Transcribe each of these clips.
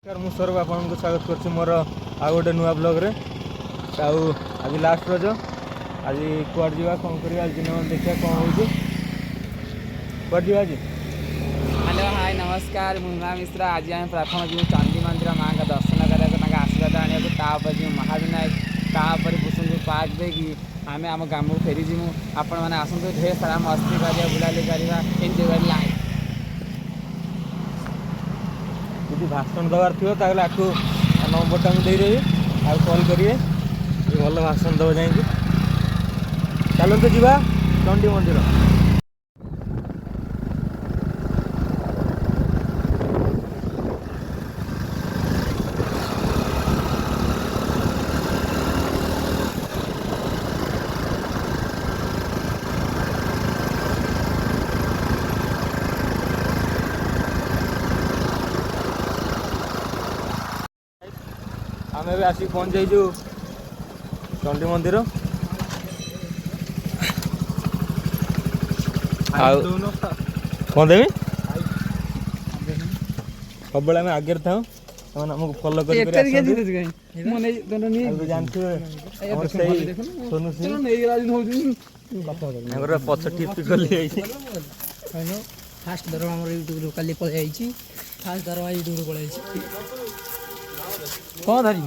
ମୁଁ ସୌରଭ ଆପଣଙ୍କୁ ସ୍ୱାଗତ କରୁଛି ମୋର ଆଉ ଗୋଟେ ନୂଆ ବ୍ଲଗ୍ରେ। ଆଉ ଆଜି ଲାଷ୍ଟ ରଜ, ଆଜି କୁଆଡ଼େ ଯିବା କ'ଣ କରିବା ଆଜି ଦିନ ଦେଖିବା କ'ଣ ହେଉଛି। କୁଆଡ଼େ ଯିବା ଆଜି? हेलो हाय नमस्कार मुन्ना मिश्रा। आज आम प्रथम जी चंडी मंदिर माँ का दर्शन कराया आशीर्वाद आने जी महाविनायक तापर भूषुंपुर पार्क देखी आम आम गाँव को फेरी जीमु। आपण मैंने आसतु ढेर सारा मस्ती करा बुलाली करवा एंजॉय कर लाइफ। ଯଦି ଭାଷଣ ଦେବାର ଥିବ ତାହେଲେ ଆକୁ ନମ୍ବରଟା ମୁଁ ଦେଇଦେବି, ଆଉ କଲ୍ କରିବେ, ଭଲ ଭାଷଣ ଦେବ ଯାଇକି। ଚାଲନ୍ତୁ ଯିବା ଚଣ୍ଡୀ ମନ୍ଦିର। आम भी आसिक पहुँच जाइए चंडी मंदिर। कौन देवी सब आम आगे था आमको फॉलो कर पछ टिप फास्ट दरवा यूट्यूब काली पलि फास्ट दरवा यूट्यूब पलि कौन धरी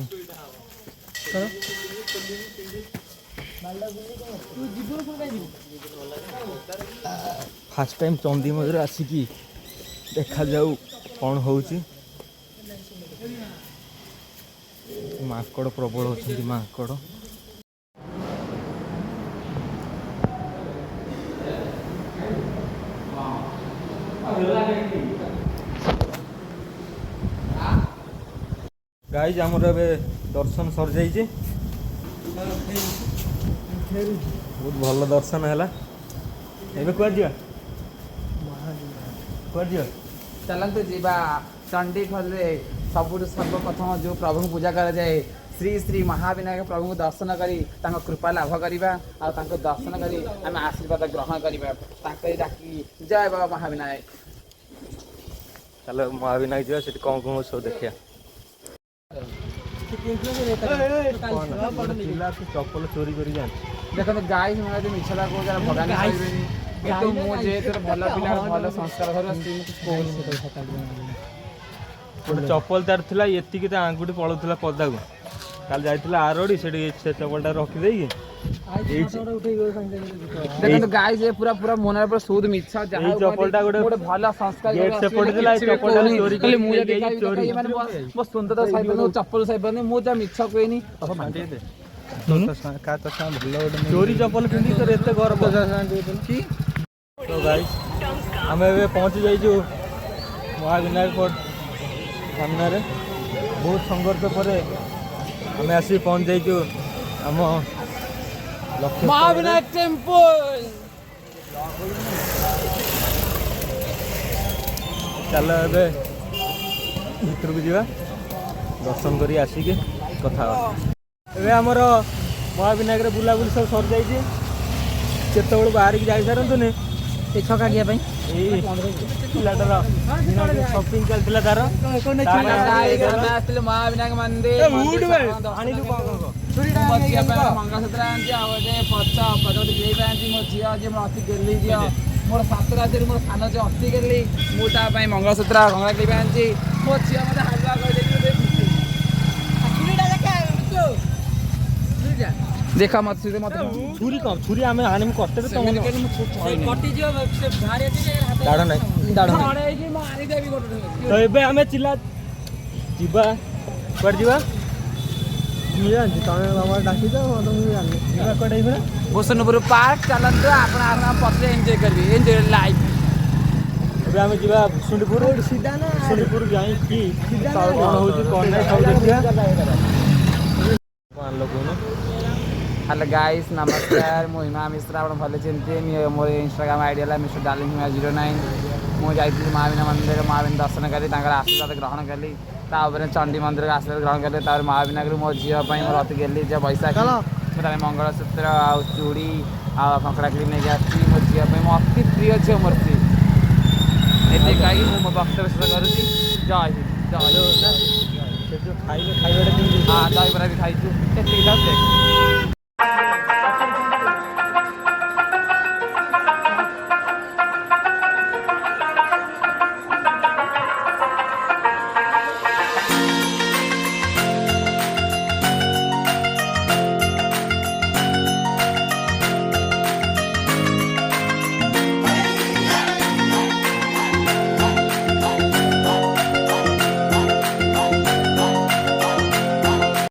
फास्ट टाइम चंदी मंदिर आसिकी देखा जाऊ कौन होची। माकड़ प्रबल होती माकड़। गाइज आमर ए दर्शन सर जाइए, बहुत भल दर्शन है। एबे कुआ जिया चलते जीवा चंडीखोल सबुठ सर्वप्रथम जो प्रभु पूजा करा जाए श्री श्री महाविनायक प्रभु को दर्शन करी कृपा लाभ करवा आ दर्शन करी आम आशीर्वाद ग्रहण करवा डाकी जय बाबा महाविनायक। चलो महाविनायक जावा से कौन कौन सब देखिया। चप्पल चोरी कर देखो गाई मुझे मिछला को भगानी मुझे भल पिला भल संस्कार चप्पल तार था ये आंगुठी पड़ूला पदा को काल जाइला आरड़ी से चप्पलटा रखिदे देखो गाई जे पूरा पूरा मन पर सूद मिछा चप्पलटा गोटे भल संस्कार सुंदर चप्पल सही मुझे मिछ कहनी चोरी चप्पल पिंधि तो एत गर्व। तो गाइस आम ए पहुँची जाइए महाविनायक सामने। बहुत संघर्ष पर आम आसी पहुँच जाइए आम महाविनायक टेम्पल। चल ए भर को जा दर्शन कर आसिक कथा ए आमर महाविनायक बुलाबुली सब सर जाइए। केत बाहर की जासारे छका गिया पिलाटार सपिंग चलता तार महाविनायक मंदिर मंगलसूत्र आनी पच पदवती आनी मो झी जी मोर अति गेली झी मोर सात राज्य मोर सान झी अति गेली मुझे मंगलसूत्र घंगा क्लिप आनी मो झी मत हालुआ कर देखा मत छुरी कम छुरी आम आने कष्ट तो ये आम चिल्ला जीवा कट जा भूषुंपुर पार्क चलते आप पचे एंजॉय करेंगे एंजॉय लाइफ। आम जा भूषुंपुर भूषुंपुर जाई कौन हो कौन ना सब देखिए। हेलो गाइस नमस्कार मु हिमा मिश्रा आप भले चिंते मोर इंस्टाग्राम आईडी है मिस्टर डार्लिंग हिमा 09। मुझे महाविनायक मंदिर महाविनायक दर्शन करी आशीर्वाद ग्रहण कली चंडी मंदिर आशीर्वाद ग्रहण कली महाविनायक मो झीप मोर अति गेली झील बैशाखी मुझे मंगलसूत्र आ चूड़ी आ कंकड़ा क्लिप नहीं आसी मो झीप मो अति प्रिय झील मोर सी ये कहीं मुझे वक्तव्य शेष करुँगी। जय हिंद जय। ଯୋଉ ଖାଇବାଟା କେମିତି? ହଁ ଦହିବରା ବି ଖାଇଛୁ କେତିକି ଖାଉଛୁ ଦେଖ